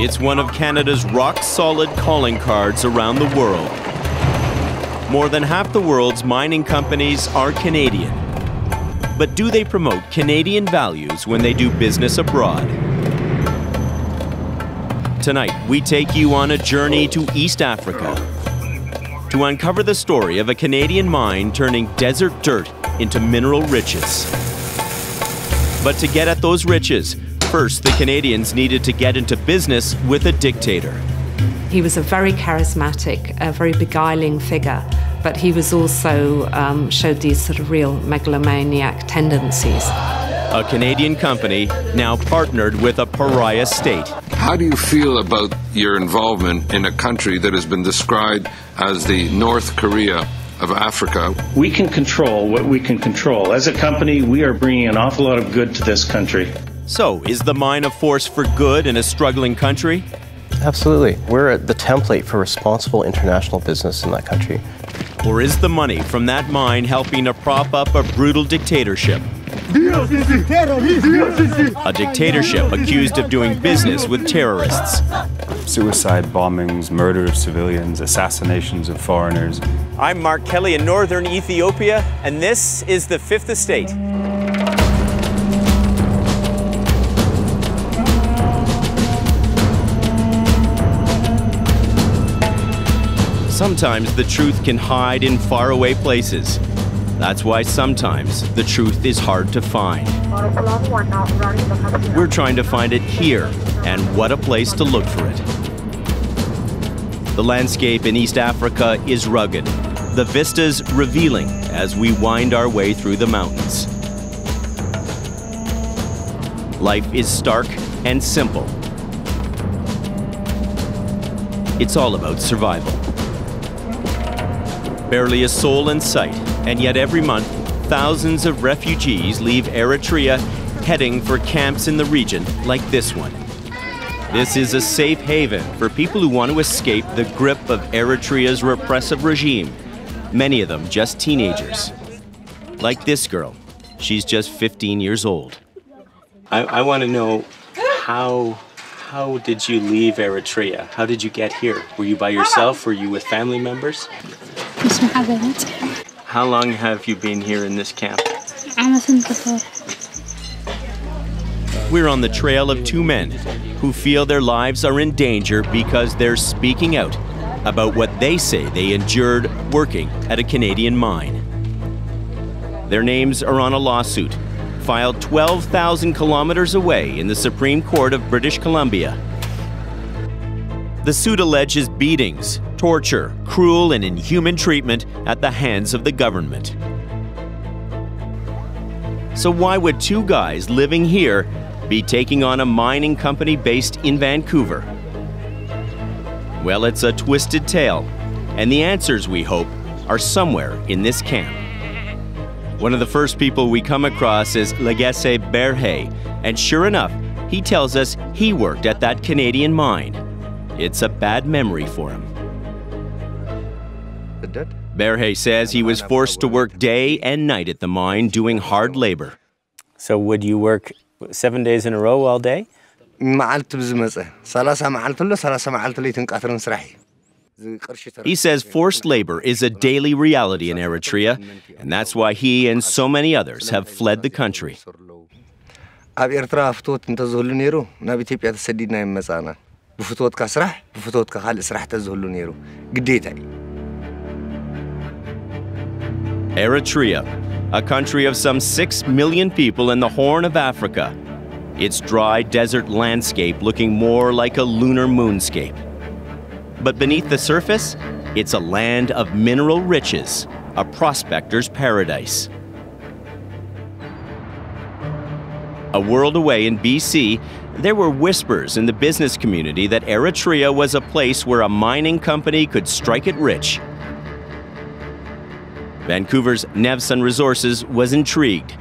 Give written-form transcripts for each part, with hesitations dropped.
It's one of Canada's rock-solid calling cards around the world. More than half the world's mining companies are Canadian. But do they promote Canadian values when they do business abroad? Tonight, we take you on a journey to East Africa to uncover the story of a Canadian mine turning desert dirt into mineral riches. But to get at those riches, first the Canadians needed to get into business with a dictator. He was a very charismatic, a very beguiling figure, but he was also showed these sort of real megalomaniac tendencies. A Canadian company now partnered with a pariah state. How do you feel about your involvement in a country that has been described as the North Korea of Africa? We can control what we can control. As a company, we are bringing an awful lot of good to this country. So, is the mine a force for good in a struggling country? Absolutely. We're the template for responsible international business in that country. Or is the money from that mine helping to prop up a brutal dictatorship? A dictatorship accused of doing business with terrorists. Suicide bombings, murder of civilians, assassinations of foreigners. I'm Mark Kelly in northern Ethiopia, and this is the Fifth Estate. Sometimes the truth can hide in faraway places. That's why sometimes the truth is hard to find. We're trying to find it here, and what a place to look for it. The landscape in East Africa is rugged, the vistas revealing as we wind our way through the mountains. Life is stark and simple. It's all about survival. Barely a soul in sight, and yet every month, thousands of refugees leave Eritrea heading for camps in the region like this one. This is a safe haven for people who want to escape the grip of Eritrea's repressive regime, many of them just teenagers. Like this girl, she's just 15 years old. I want to know, how did you leave Eritrea? How did you get here? Were you by yourself? Were you with family members? How long have you been here in this camp? We're on the trail of two men who feel their lives are in danger because they're speaking out about what they say they endured working at a Canadian mine. Their names are on a lawsuit filed 12,000 kilometers away in the Supreme Court of British Columbia. The suit alleges beatings, torture, cruel and inhuman treatment at the hands of the government. So why would two guys living here be taking on a mining company based in Vancouver? Well, it's a twisted tale, and the answers, we hope, are somewhere in this camp. One of the first people we come across is Legesse Berhe, and sure enough, he tells us he worked at that Canadian mine. It's a bad memory for him. Berhe says he was forced to work day and night at the mine doing hard labor. So would you work 7 days in a row all day? He says forced labor is a daily reality in Eritrea, and that's why he and so many others have fled the country. Eritrea, a country of some 6 million people in the Horn of Africa. Its dry desert landscape looking more like a lunar moonscape. But beneath the surface, it's a land of mineral riches, a prospector's paradise. A world away in BC, there were whispers in the business community that Eritrea was a place where a mining company could strike it rich. Vancouver's Nevson Resources was intrigued.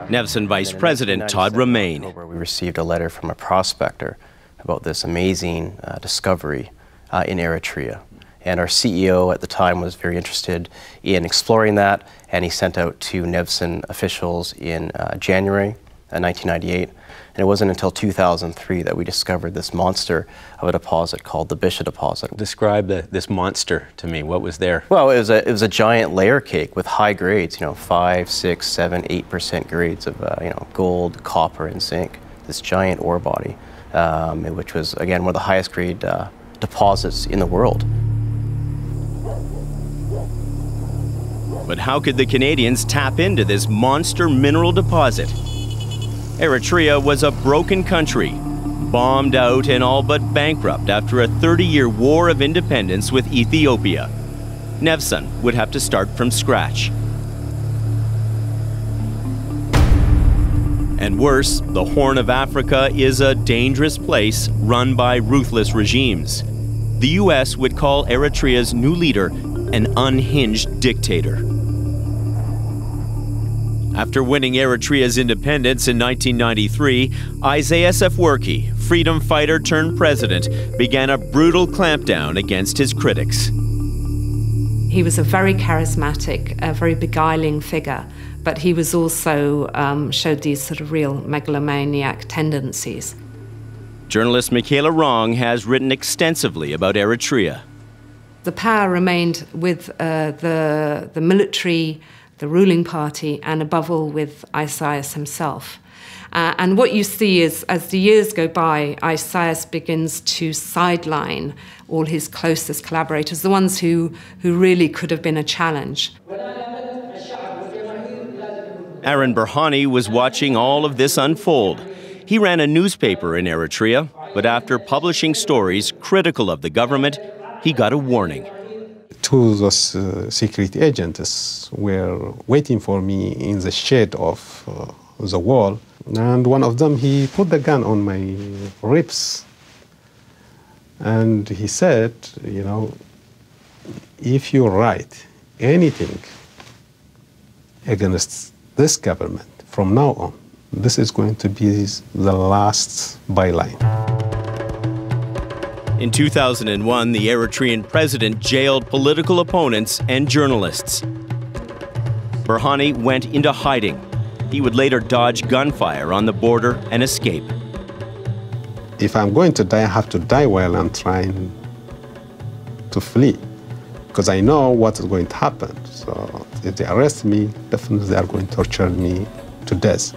Nevson Vice President Todd Romaine. We received a letter from a prospector about this amazing discovery in Eritrea. And our CEO at the time was very interested in exploring that, and he sent out to Nevson officials in January in 1998. And it wasn't until 2003 that we discovered this monster of a deposit called the Bisha deposit. Describe this monster to me. What was there? Well, it was a giant layer cake with high grades, 5, 6, 7, 8% grades of gold, copper, and zinc. This giant ore body, which was again one of the highest grade deposits in the world. But how could the Canadians tap into this monster mineral deposit? Eritrea was a broken country, bombed out and all but bankrupt after a 30-year war of independence with Ethiopia. Nevsun would have to start from scratch. And worse, the Horn of Africa is a dangerous place run by ruthless regimes. The US would call Eritrea's new leader an unhinged dictator. After winning Eritrea's independence in 1993, Isaias Afwerki, freedom fighter turned president, began a brutal clampdown against his critics. He was a very charismatic, a very beguiling figure, but he was also showed these sort of real megalomaniac tendencies. Journalist Michaela Wrong has written extensively about Eritrea. The power remained with the military, the ruling party, and above all with Isaias himself. And what you see is, as the years go by, Isaias begins to sideline all his closest collaborators, the ones who really could have been a challenge. Aaron Berhane was watching all of this unfold. He ran a newspaper in Eritrea, but after publishing stories critical of the government, he got a warning. Two of those secret agents were waiting for me in the shade of the wall, and one of them, he put the gun on my ribs, and he said, if you write anything against this government from now on, this is going to be the last byline. In 2001, the Eritrean president jailed political opponents and journalists. Berhane went into hiding. He would later dodge gunfire on the border and escape. If I'm going to die, I have to die while I'm trying to flee, because I know what is going to happen. So if they arrest me, definitely they are going to torture me to death.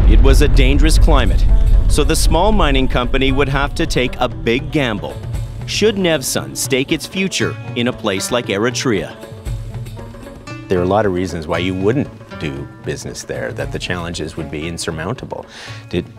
It was a dangerous climate, so the small mining company would have to take a big gamble. Should Nevsun stake its future in a place like Eritrea? There are a lot of reasons why you wouldn't do business there, that the challenges would be insurmountable.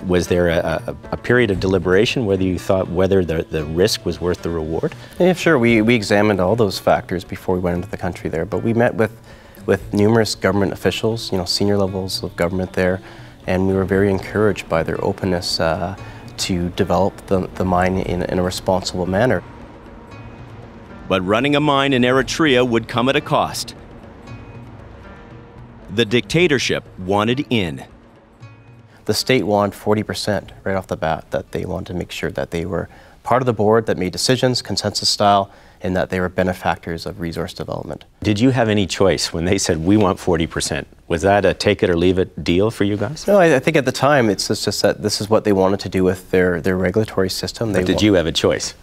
Was there a period of deliberation whether you thought whether the risk was worth the reward? Yeah, sure. We examined all those factors before we went into the country there, but we met with numerous government officials, senior levels of government there, and we were very encouraged by their openness to develop the mine in a responsible manner. But running a mine in Eritrea would come at a cost. The dictatorship wanted in. The state wanted 40% right off the bat, that they wanted to make sure that they were part of the board that made decisions, consensus style, and that they were benefactors of resource development. Did you have any choice when they said, we want 40%? Was that a take it or leave it deal for you guys? No, I think at the time it's just that this is what they wanted to do with their regulatory system. But did you have a choice?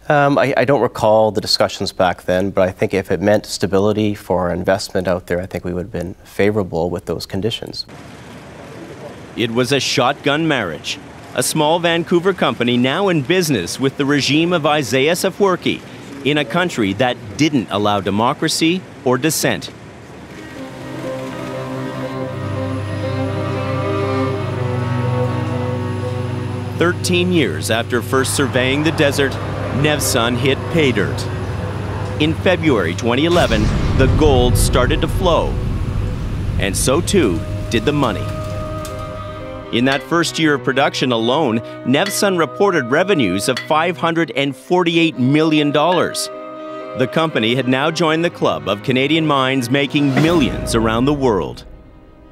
I don't recall the discussions back then, but I think if it meant stability for investment out there, I think we would have been favorable with those conditions. It was a shotgun marriage. A small Vancouver company now in business with the regime of Isaias Afwerki in a country that didn't allow democracy or dissent. "13 years after first surveying the desert, Nevsun hit pay dirt. In February 2011, the gold started to flow, and so too did the money. In that first year of production alone, Nevsun reported revenues of $548 million. The company had now joined the club of Canadian mines making millions around the world.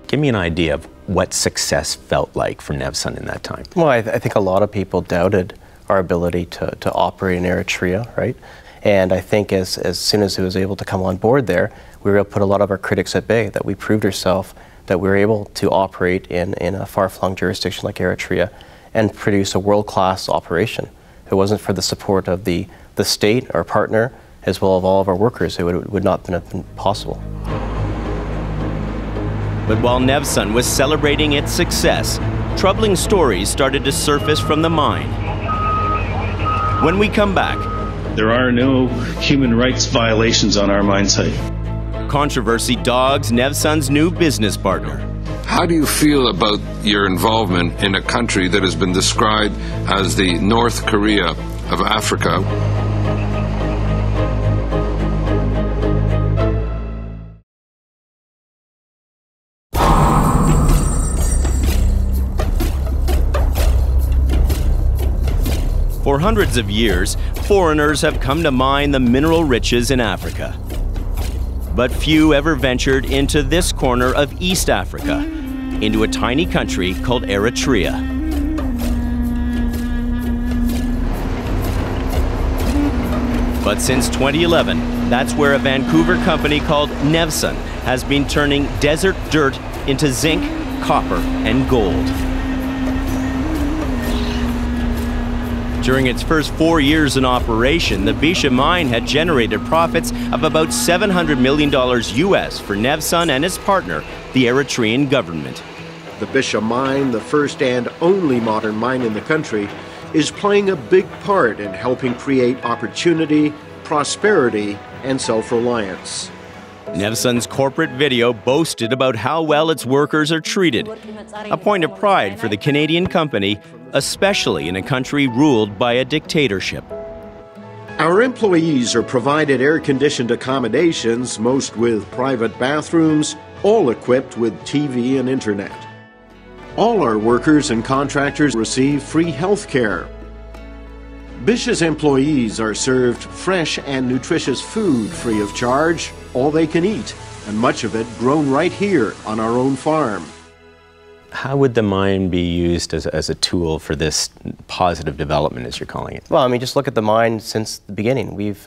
Give me an idea of what success felt like for Nevsun in that time. Well, I think a lot of people doubted our ability to operate in Eritrea, right? And I think as soon as it was able to come on board there, we were able to put a lot of our critics at bay, that we proved ourselves that we were able to operate in a far-flung jurisdiction like Eritrea and produce a world-class operation. If it wasn't for the support of the state, our partner, as well as all of our workers, it would not have been possible. But while Nevsun was celebrating its success, troubling stories started to surface from the mine. When we come back, There are no human rights violations on our mine site. controversy dogs Nevsun's new business partner. How do you feel about your involvement in a country that has been described as the North Korea of Africa? For hundreds of years, foreigners have come to mine the mineral riches in Africa. But few ever ventured into this corner of East Africa, into a tiny country called Eritrea. But since 2011, that's where a Vancouver company called Nevsun has been turning desert dirt into zinc, copper, and gold. During its first 4 years in operation, the Bisha mine had generated profits of about $700 million US for Nevsun and its partner, the Eritrean government. The Bisha mine, the first and only modern mine in the country, is playing a big part in helping create opportunity, prosperity, and self-reliance. Nevsun's corporate video boasted about how well its workers are treated, a point of pride for the Canadian company, especially in a country ruled by a dictatorship. Our employees are provided air-conditioned accommodations, most with private bathrooms, all equipped with TV and internet. All our workers and contractors receive free health care. Bisha's employees are served fresh and nutritious food free of charge, all they can eat, and much of it grown right here on our own farm. How would the mine be used as a tool for this positive development, as you're calling it? Well, I mean, just look at the mine since the beginning. We've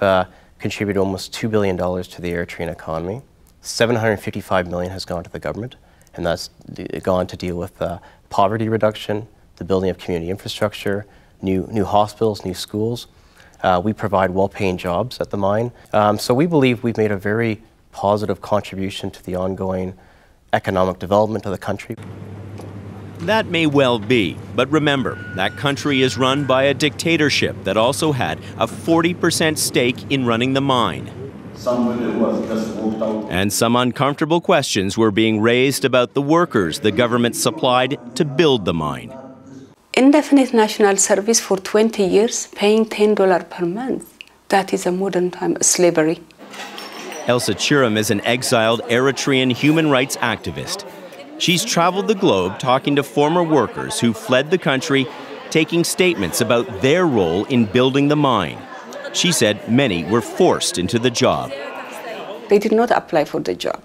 contributed almost $2 billion to the Eritrean economy. $755 million has gone to the government, and that's gone to deal with poverty reduction, the building of community infrastructure, new hospitals, new schools. We provide well-paying jobs at the mine. So we believe we've made a very positive contribution to the ongoing economic development of the country. That may well be, but remember, that country is run by a dictatorship that also had a 40% stake in running the mine. And some uncomfortable questions were being raised about the workers the government supplied to build the mine. Indefinite national service for 20 years, paying $10 per month. That is a modern time slavery. Elsa Chiram is an exiled Eritrean human rights activist. She's traveled the globe talking to former workers who fled the country, taking statements about their role in building the mine. She said many were forced into the job. They did not apply for the job.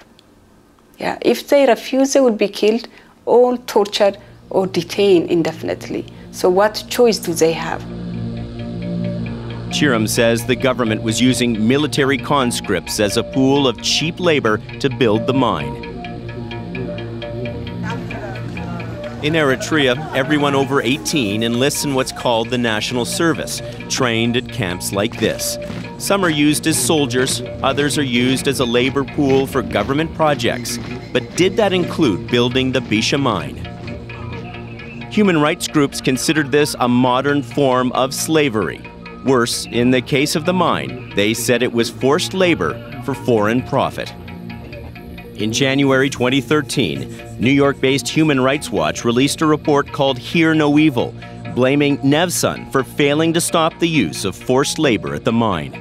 Yeah, if they refuse, they would be killed or tortured or detained indefinitely. So what choice do they have? Chiram says the government was using military conscripts as a pool of cheap labor to build the mine. In Eritrea, everyone over 18 enlists in what's called the National Service, trained at camps like this. Some are used as soldiers, others are used as a labor pool for government projects. But did that include building the Bisha mine? Human rights groups considered this a modern form of slavery. Worse, in the case of the mine, they said it was forced labor for foreign profit. In January 2013, New York-based Human Rights Watch released a report called Hear No Evil, blaming Nevsun for failing to stop the use of forced labor at the mine.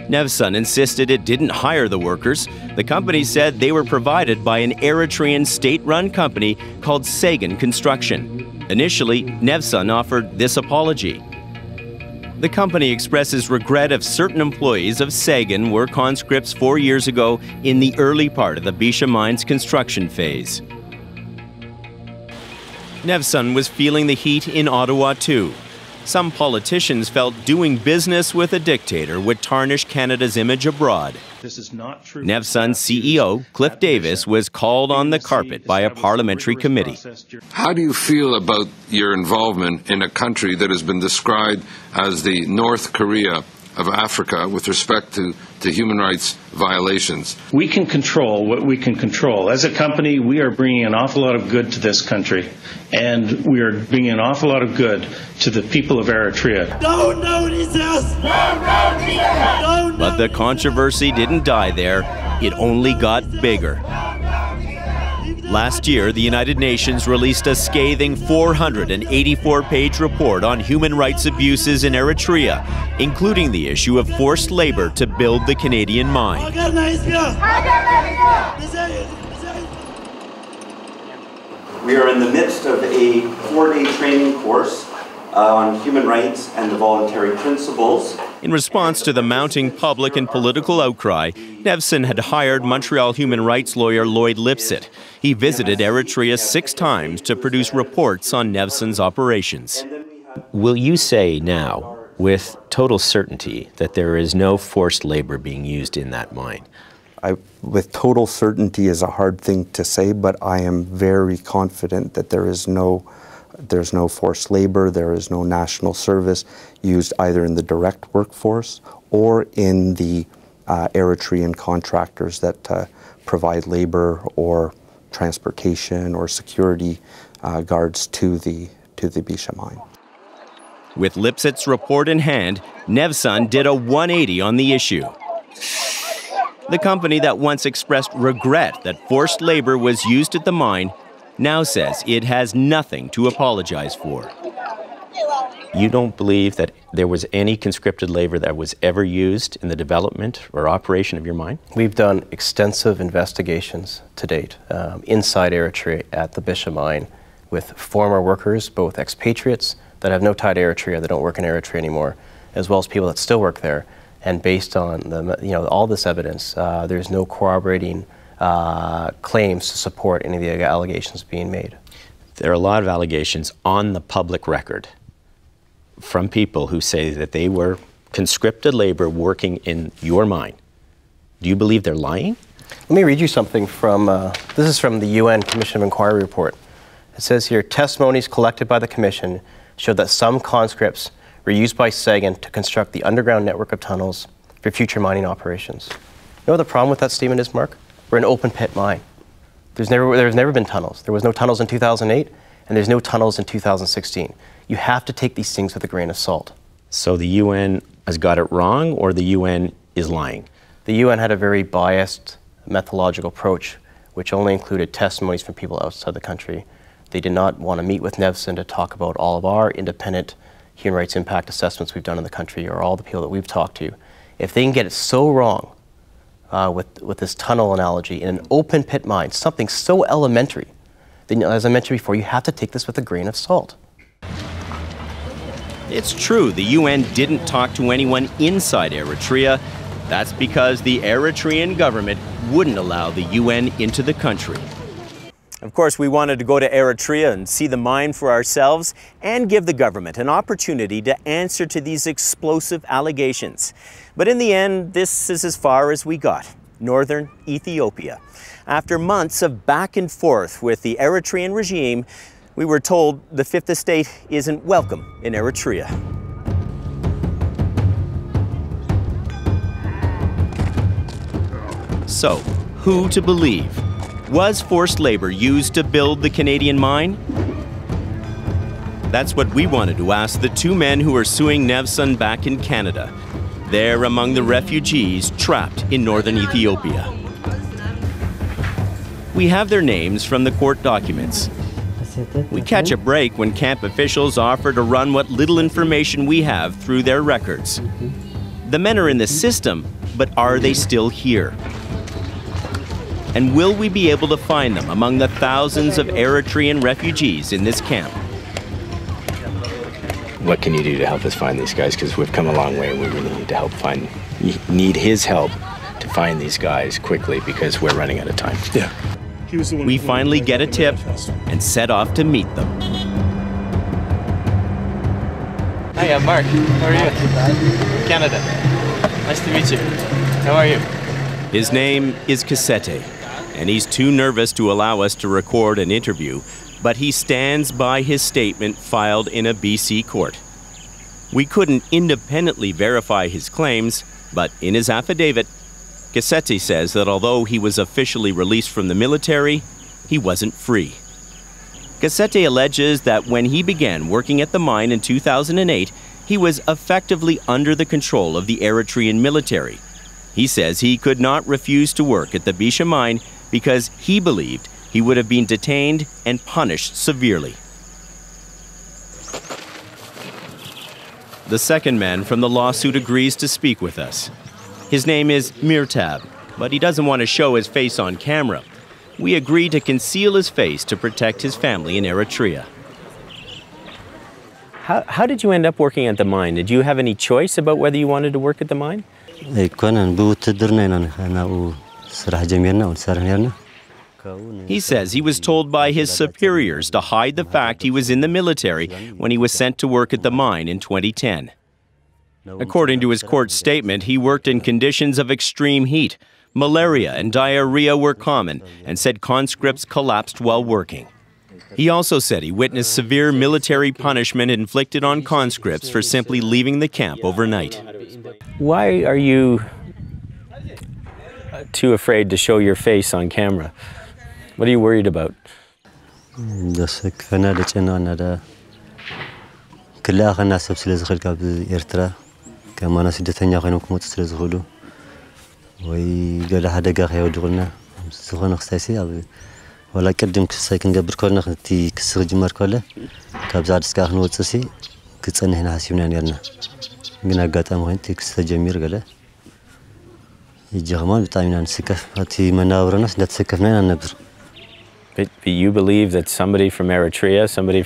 Nevsun insisted it didn't hire the workers. The company said they were provided by an Eritrean state-run company called Sagan Construction. Initially, Nevsun offered this apology. The company expresses regret if certain employees of Sagan were conscripts 4 years ago in the early part of the Bisha mine's construction phase. Nevsun was feeling the heat in Ottawa too. Some politicians felt doing business with a dictator would tarnish Canada's image abroad. This is not true. Nevsun's CEO, Cliff Davis, was called on the carpet by a parliamentary committee. How do you feel about your involvement in a country that has been described as the North Korea of Africa with respect to human rights violations? We can control what we can control. As a company, we are bringing an awful lot of good to this country, and we are bringing an awful lot of good to the people of Eritrea. But the controversy didn't die there. It only got bigger. Last year, the United Nations released a scathing 484-page report on human rights abuses in Eritrea, including the issue of forced labor to build the Canadian mine. We are in the midst of a 4-day training course on human rights and the voluntary principles. In response to the mounting public and political outcry, Nevsun had hired Montreal human rights lawyer Lloyd Lipset. He visited Eritrea 6 times to produce reports on Nevsun's operations. Will you say now, with total certainty, that there is no forced labor being used in that mine? With total certainty is a hard thing to say, but I am very confident that there's no forced labor, there is no national service used either in the direct workforce or in the Eritrean contractors that provide labor or transportation or security guards to the Bisha mine. With Lipset's report in hand, Nevsun did a 180 on the issue. The company that once expressed regret that forced labor was used at the mine now says it has nothing to apologize for. You don't believe that there was any conscripted labor that was ever used in the development or operation of your mine? We've done extensive investigations to date inside Eritrea at the Bisha mine with former workers, both expatriates that have no tie to Eritrea, that don't work in Eritrea anymore, as well as people that still work there. And based on all this evidence, there's no corroborating claims to support any of the allegations being made. There are a lot of allegations on the public record from people who say that they were conscripted labor working in your mine. Do you believe they're lying? Let me read you something from, this is from the UN Commission of Inquiry report. It says here, testimonies collected by the Commission showed that some conscripts were used by Sagan to construct the underground network of tunnels for future mining operations. You know what the problem with that statement is, Mark? We're an open pit mine. There's never been tunnels. There was no tunnels in 2008, and there's no tunnels in 2016. You have to take these things with a grain of salt. So the UN has got it wrong, or the UN is lying? The UN had a very biased methodological approach, which only included testimonies from people outside the country. They did not want to meet with Nevsun to talk about all of our independent human rights impact assessments we've done in the country, or all the people that we've talked to. If they can get it so wrong with this tunnel analogy in an open pit mine, something so elementary, then, as I mentioned before, you have to take this with a grain of salt. It's true, the UN didn't talk to anyone inside Eritrea. That's because the Eritrean government wouldn't allow the UN into the country. Of course, we wanted to go to Eritrea and see the mine for ourselves and give the government an opportunity to answer to these explosive allegations. But in the end, this is as far as we got, northern Ethiopia. After months of back and forth with the Eritrean regime, we were told the Fifth Estate isn't welcome in Eritrea. So, who to believe? Was forced labor used to build the Canadian mine? That's what we wanted to ask the 2 men who are suing Nevsun back in Canada. They're among the refugees trapped in northern Ethiopia. We have their names from the court documents. We catch a break when camp officials offer to run what little information we have through their records. The men are in the system, but are they still here? And will we be able to find them among the thousands of Eritrean refugees in this camp? What can you do to help us find these guys? Because we've come a long way and we really need to help find, need his help to find these guys quickly because we're running out of time. Yeah. We finally get a tip and set off to meet them. Hi, I'm Mark. How are you? Canada. Nice to meet you. How are you? His name is Kasete, and he's too nervous to allow us to record an interview, but he stands by his statement filed in a BC court. We couldn't independently verify his claims, but in his affidavit, Kasete says that although he was officially released from the military, he wasn't free. Kasete alleges that when he began working at the mine in 2008, he was effectively under the control of the Eritrean military. He says he could not refuse to work at the Bisha mine because he believed he would have been detained and punished severely. The second man from the lawsuit agrees to speak with us. His name is Mirtab, but he doesn't want to show his face on camera. We agree to conceal his face to protect his family in Eritrea. How did you end up working at the mine? Did you have any choice about whether you wanted to work at the mine? He says he was told by his superiors to hide the fact he was in the military when he was sent to work at the mine in 2010. According to his court statement, he worked in conditions of extreme heat. Malaria and diarrhea were common, and said conscripts collapsed while working. He also said he witnessed severe military punishment inflicted on conscripts for simply leaving the camp overnight. Why are you too afraid to show your face on camera? What are you worried about? But you believe that somebody from Eritrea, somebody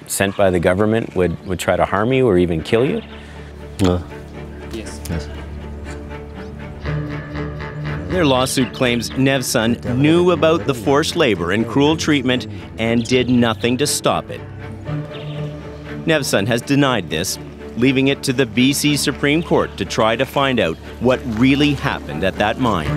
sent by the government would try to harm you or even kill you? No. Yes. Their lawsuit claims Nevson knew about the forced labor and cruel treatment and did nothing to stop it. Nevson has denied this, leaving it to the BC Supreme Court to try to find out what really happened at that mine.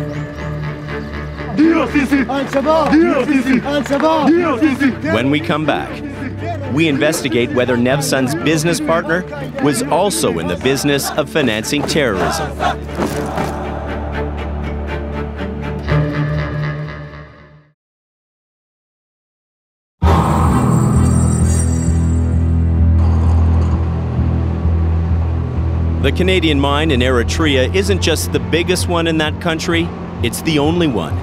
When we come back, we investigate whether Nevson's business partner was also in the business of financing terrorism. The Canadian mine in Eritrea isn't just the biggest one in that country, it's the only one.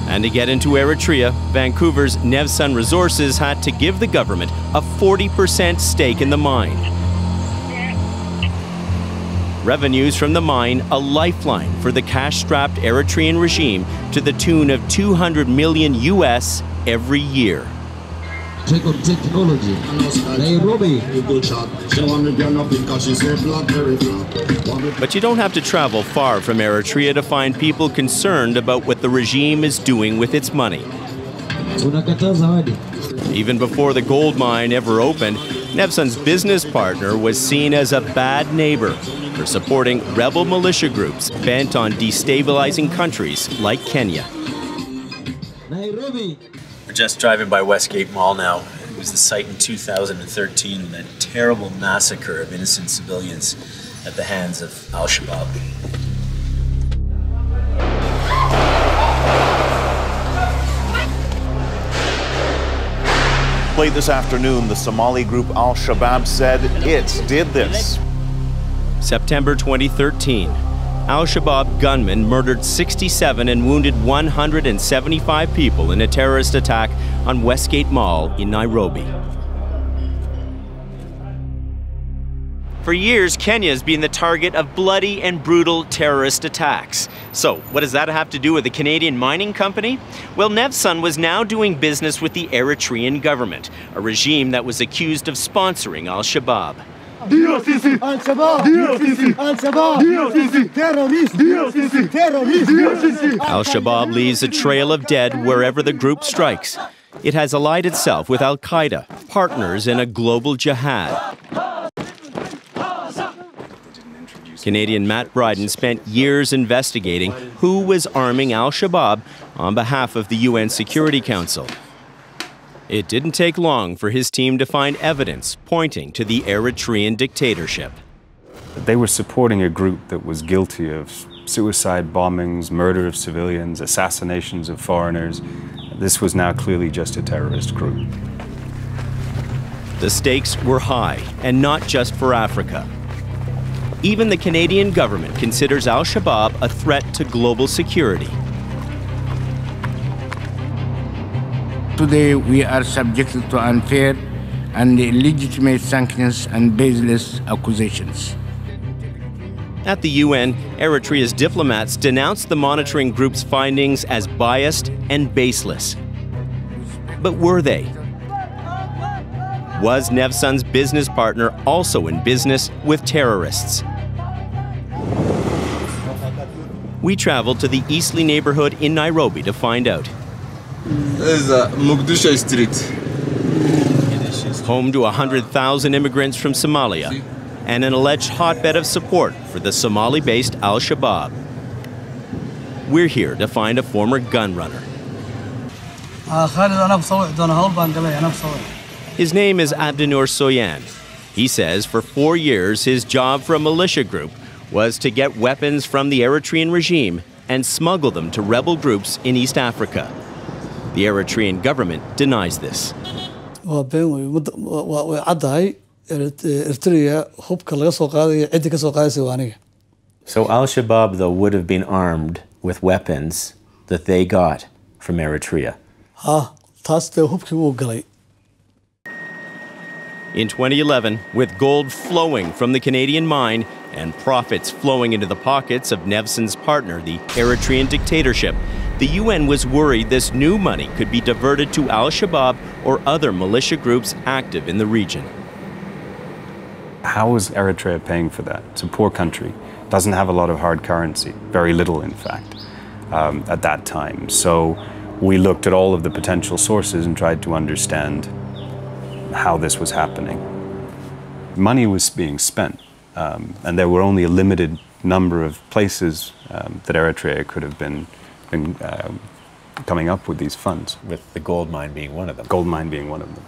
And to get into Eritrea, Vancouver's Nevson Resources had to give the government a 40% stake in the mine. Revenues from the mine, a lifeline for the cash-strapped Eritrean regime to the tune of $200 million US every year. But you don't have to travel far from Eritrea to find people concerned about what the regime is doing with its money. Even before the gold mine ever opened, Nevson's business partner was seen as a bad neighbor for supporting rebel militia groups bent on destabilizing countries like Kenya. We're just driving by Westgate Mall now. It was the site in 2013 of that terrible massacre of innocent civilians at the hands of Al-Shabaab. Late this afternoon, the Somali group Al-Shabaab said it did this. September 2013. Al-Shabaab gunmen murdered 67 and wounded 175 people in a terrorist attack on Westgate Mall in Nairobi. For years, Kenya has been the target of bloody and brutal terrorist attacks. So, what does that have to do with the Canadian mining company? Well, Nevson was now doing business with the Eritrean government, a regime that was accused of sponsoring Al-Shabaab. Al-Shabaab leaves a trail of dead wherever the group strikes. It has allied itself with Al-Qaeda, partners in a global jihad. Canadian Matt Bryden spent years investigating who was arming al-Shabaab on behalf of the UN Security Council. It didn't take long for his team to find evidence pointing to the Eritrean dictatorship. They were supporting a group that was guilty of suicide bombings, murder of civilians, assassinations of foreigners. This was now clearly just a terrorist group. The stakes were high, and not just for Africa. Even the Canadian government considers al-Shabaab a threat to global security. Today we are subjected to unfair and illegitimate sanctions and baseless accusations. At the UN, Eritrea's diplomats denounced the monitoring group's findings as biased and baseless. But were they? Was Nevsun's business partner also in business with terrorists? We traveled to the Eastleigh neighborhood in Nairobi to find out. This is Mogadishu Street. Home to 100,000 immigrants from Somalia and an alleged hotbed of support for the Somali-based al-Shabaab. We're here to find a former gun runner. His name is Abdinur Soyan. He says for 4 years his job for a militia group was to get weapons from the Eritrean regime and smuggle them to rebel groups in East Africa. The Eritrean government denies this. So al-Shabaab, though, would have been armed with weapons that they got from Eritrea. In 2011, with gold flowing from the Canadian mine and profits flowing into the pockets of Nevsun's partner, the Eritrean dictatorship, the UN was worried this new money could be diverted to al-Shabaab or other militia groups active in the region. How is Eritrea paying for that? It's a poor country. Doesn't have a lot of hard currency, very little in fact, at that time. So we looked at all of the potential sources and tried to understand how this was happening. Money was being spent, and there were only a limited number of places that Eritrea could have been coming up with these funds. With the gold mine being one of them. Gold mine being one of them.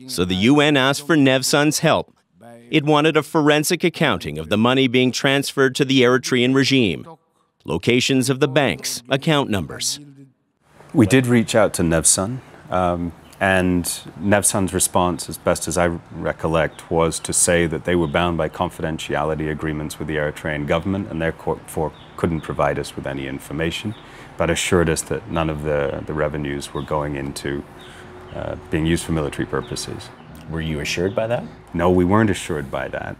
So the UN asked for Nevsun's help. It wanted a forensic accounting of the money being transferred to the Eritrean regime, locations of the banks, account numbers. We did reach out to Nevsun, and Nevsun's response, as best as I recollect, was to say that they were bound by confidentiality agreements with the Eritrean government and therefore couldn't provide us with any information, but assured us that none of the revenues were going into being used for military purposes. Were you assured by that? No, we weren't assured by that.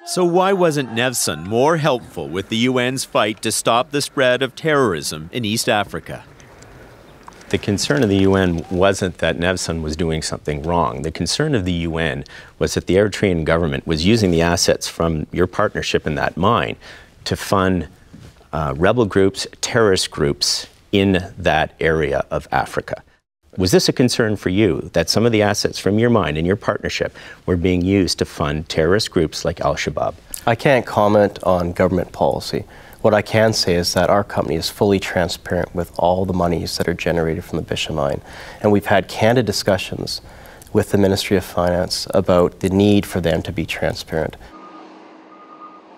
So why wasn't Nevsun more helpful with the UN's fight to stop the spread of terrorism in East Africa? The concern of the UN wasn't that Nevsun was doing something wrong. The concern of the UN was that the Eritrean government was using the assets from your partnership in that mine to fund rebel groups, terrorist groups in that area of Africa. Was this a concern for you, that some of the assets from your mine and your partnership were being used to fund terrorist groups like al-Shabaab? I can't comment on government policy. What I can say is that our company is fully transparent with all the monies that are generated from the Bisha mine. And we've had candid discussions with the Ministry of Finance about the need for them to be transparent.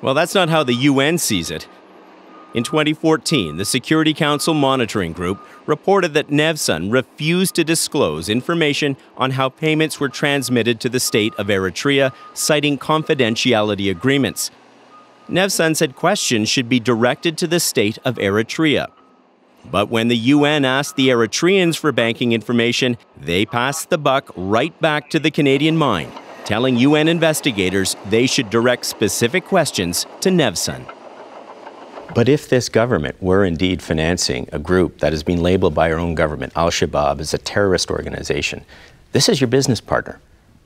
Well, that's not how the UN sees it. In 2014, the Security Council Monitoring Group reported that Nevsun refused to disclose information on how payments were transmitted to the state of Eritrea, citing confidentiality agreements. Nevsun said questions should be directed to the state of Eritrea. But when the UN asked the Eritreans for banking information, they passed the buck right back to the Canadian mine, telling UN investigators they should direct specific questions to Nevsun. But if this government were indeed financing a group that has been labeled by our own government, al-Shabaab, as a terrorist organization, this is your business partner.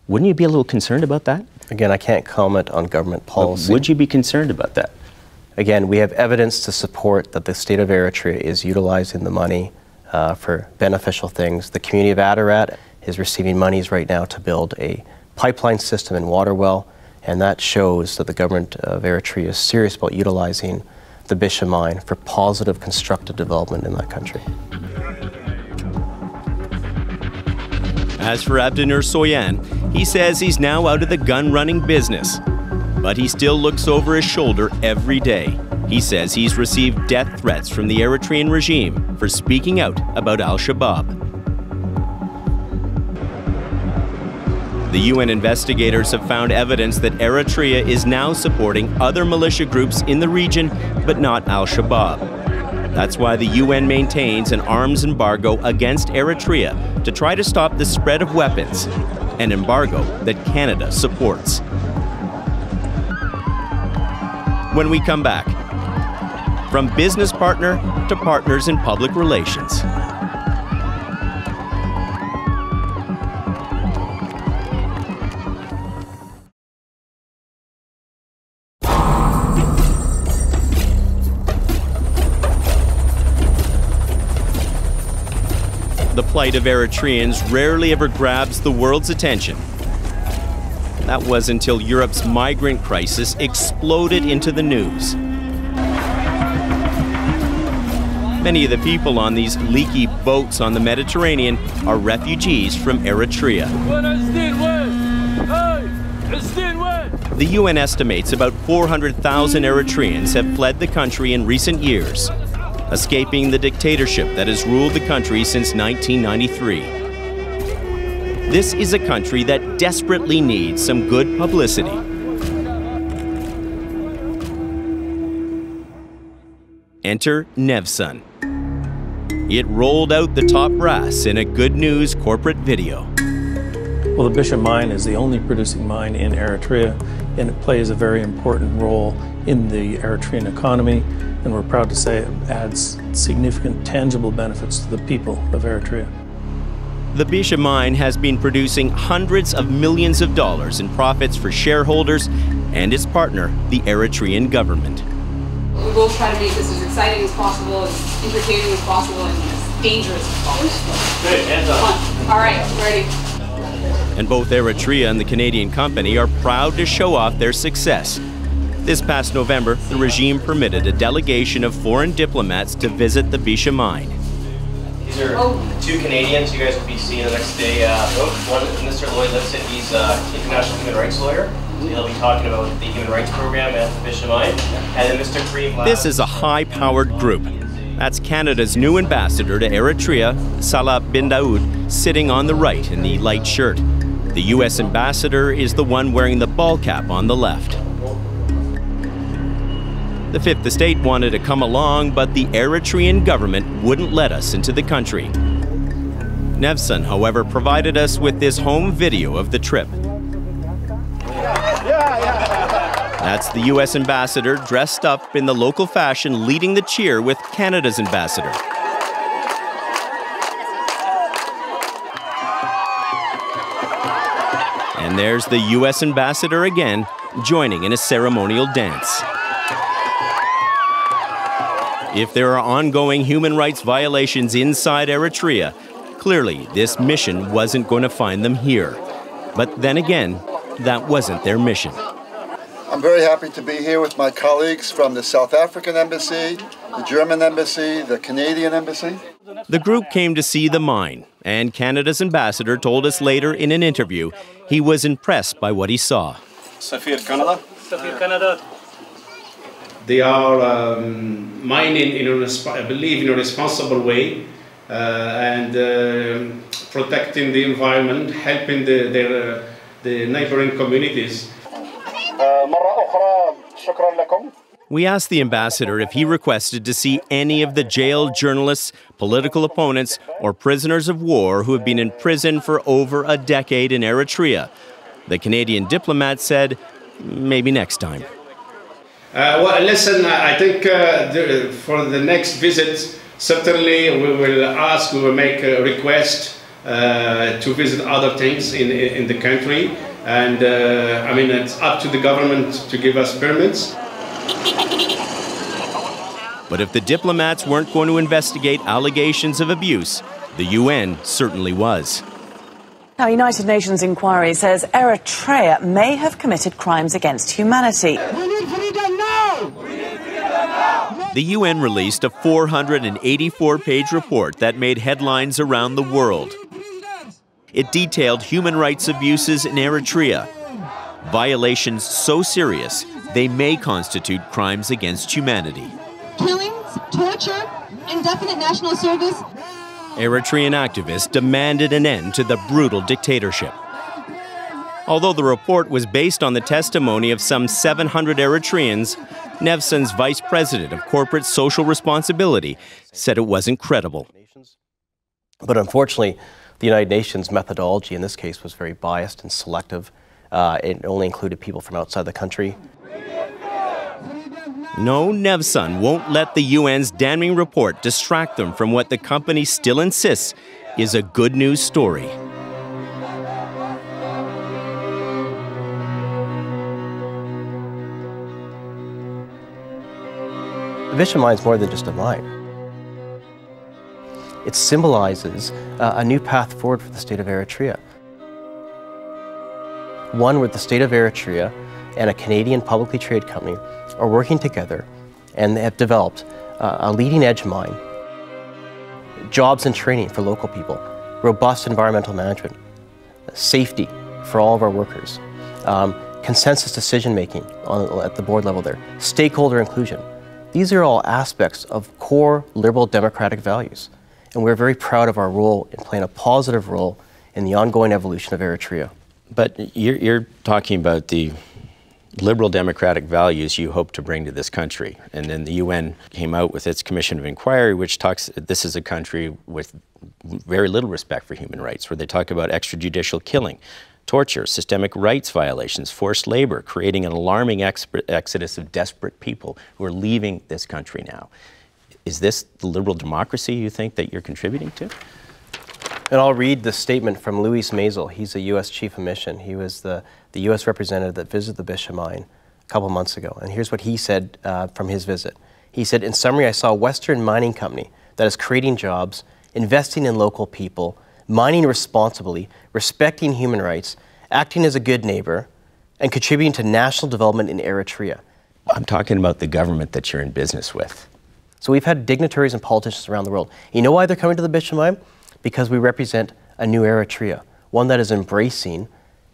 Wouldn't you be a little concerned about that? Again, I can't comment on government policy. But would you be concerned about that? Again, we have evidence to support that the state of Eritrea is utilizing the money for beneficial things. The community of Ararat is receiving monies right now to build a pipeline system and water well, and that shows that the government of Eritrea is serious about utilizing the Bisha mine for positive constructive development in that country. As for Abdinur Soyan, he says he's now out of the gun-running business, but he still looks over his shoulder every day. He says he's received death threats from the Eritrean regime for speaking out about al-Shabaab. The UN investigators have found evidence that Eritrea is now supporting other militia groups in the region, but not al-Shabaab. That's why the UN maintains an arms embargo against Eritrea to try to stop the spread of weapons, an embargo that Canada supports. When we come back, from business partner to partners in public relations. The plight of Eritreans rarely ever grabs the world's attention. That was until Europe's migrant crisis exploded into the news. Many of the people on these leaky boats on the Mediterranean are refugees from Eritrea. The UN estimates about 400,000 Eritreans have fled the country in recent years, escaping the dictatorship that has ruled the country since 1993. This is a country that desperately needs some good publicity. Enter Nevsun. It rolled out the top brass in a good news corporate video. Well, the Bisha mine is the only producing mine in Eritrea, and it plays a very important role in the Eritrean economy, and we're proud to say it adds significant tangible benefits to the people of Eritrea. The Bisha mine has been producing hundreds of millions of dollars in profits for shareholders and its partner, the Eritrean government. We will try to make this as exciting as possible, as entertaining as possible, and as dangerous as possible. Good, hands up. All right, ready. And both Eritrea and the Canadian company are proud to show off their success. This past November, the regime permitted a delegation of foreign diplomats to visit the Bisha mine. These are two Canadians you guys will be seeing the next day. One, Mr. Lloyd Lipson, he's an international human rights lawyer. He'll be talking about the human rights program at the Bisha mine. And then Mr. Kareem. This is a high-powered group. That's Canada's new ambassador to Eritrea, Salah bin Daoud, sitting on the right in the light shirt. The U.S. ambassador is the one wearing the ball cap on the left. The Fifth Estate wanted to come along, but the Eritrean government wouldn't let us into the country. Nevsun, however, provided us with this home video of the trip. That's the U.S. ambassador dressed up in the local fashion, leading the cheer with Canada's ambassador. And there's the U.S. ambassador again, joining in a ceremonial dance. If there are ongoing human rights violations inside Eritrea, clearly this mission wasn't going to find them here. But then again, that wasn't their mission. I'm very happy to be here with my colleagues from the South African Embassy, the German Embassy, the Canadian Embassy. The group came to see the mine, and Canada's ambassador told us later in an interview he was impressed by what he saw. Safir Canada. Safir Canada. They are mining I believe in a responsible way and protecting the environment, helping the neighboring communities. We asked the ambassador if he requested to see any of the jailed journalists, political opponents, or prisoners of war who have been in prison for over a decade in Eritrea. The Canadian diplomat said, maybe next time. Well, listen, I think for the next visit, certainly we will make a request to visit other things in the country. And I mean, it's up to the government to give us permits. But if the diplomats weren't going to investigate allegations of abuse, the UN certainly was. Now, United Nations inquiry says Eritrea may have committed crimes against humanity. We need freedom now! We need freedom now! The UN released a 484-page report that made headlines around the world. It detailed human rights abuses in Eritrea, violations so serious they may constitute crimes against humanity. Killings, torture, indefinite national service. Eritrean activists demanded an end to the brutal dictatorship. Although the report was based on the testimony of some 700 Eritreans, Nevson's vice president of corporate social responsibility said it wasn't credible. But unfortunately, the United Nations methodology in this case was very biased and selective. It only included people from outside the country. No, Nevson won't let the UN's damning report distract them from what the company still insists is a good news story. The Bishop Mine is more than just a mine. It symbolizes a new path forward for the state of Eritrea. One where the state of Eritrea and a Canadian publicly traded company are working together, and they have developed a leading-edge mine, jobs and training for local people, robust environmental management, safety for all of our workers, consensus decision-making at the board level there, stakeholder inclusion. These are all aspects of core liberal democratic values, and we're very proud of our role in playing a positive role in the ongoing evolution of Eritrea. But you're talking about the liberal democratic values you hope to bring to this country. And then the UN came out with its Commission of Inquiry, which talks, this is a country with very little respect for human rights, where they talk about extrajudicial killing, torture, systemic rights violations, forced labor, creating an alarming exodus of desperate people who are leaving this country now. Is this the liberal democracy you think that you're contributing to? And I'll read the statement from Luis Maisel. He's a U.S. Chief of Mission. He was the U.S. representative that visited the Bishop Mine a couple months ago. And here's what he said from his visit. He said, in summary, I saw a Western mining company that is creating jobs, investing in local people, mining responsibly, respecting human rights, acting as a good neighbor, and contributing to national development in Eritrea. I'm talking about the government that you're in business with. So we've had dignitaries and politicians around the world. You know why they're coming to the Bishop Mine? Because we represent a new Eritrea, one that is embracing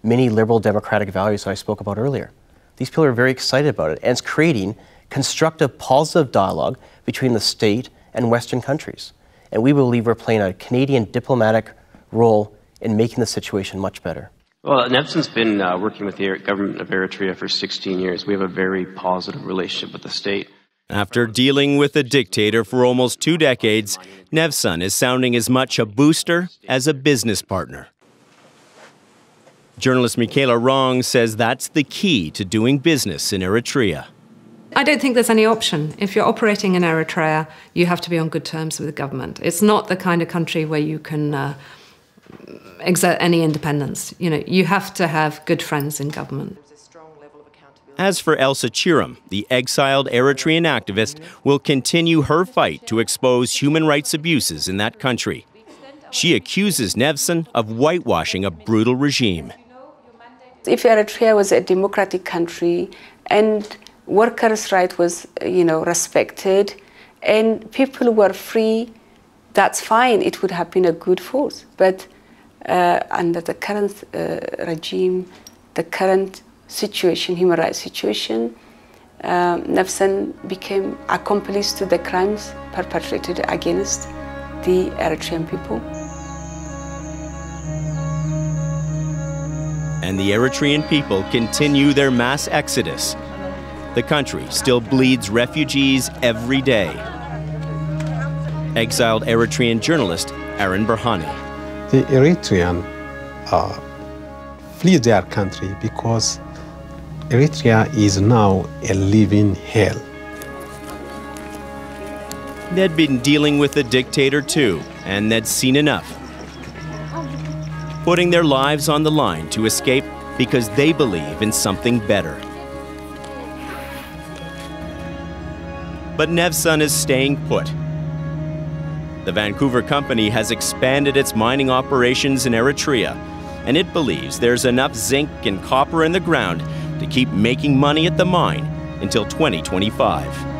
many liberal democratic values that I spoke about earlier. These people are very excited about it, and it's creating constructive, positive dialogue between the state and Western countries. And we believe we're playing a Canadian diplomatic role in making the situation much better. Well, Nevson's been working with the government of Eritrea for 16 years. We have a very positive relationship with the state. After dealing with a dictator for almost 2 decades, Nevson is sounding as much a booster as a business partner. Journalist Michaela Rong says that's the key to doing business in Eritrea. I don't think there's any option. If you're operating in Eritrea, you have to be on good terms with the government. It's not the kind of country where you can exert any independence. You know, you have to have good friends in government. As for Elsa Chiram, the exiled Eritrean activist will continue her fight to expose human rights abuses in that country. She accuses Nevson of whitewashing a brutal regime. If Eritrea was a democratic country and workers' rights was, respected and people were free, that's fine. It would have been a good force. But under the current regime, the current situation, human rights situation, Nevson became accomplice to the crimes perpetrated against the Eritrean people. And the Eritrean people continue their mass exodus. The country still bleeds refugees every day. Exiled Eritrean journalist Aaron Berhane. The Eritrean flee their country because Eritrea is now a living hell. They'd been dealing with a dictator too, and they'd seen enough. Putting their lives on the line to escape because they believe in something better. But Nevsun is staying put. The Vancouver company has expanded its mining operations in Eritrea, and it believes there's enough zinc and copper in the ground to keep making money at the mine until 2025.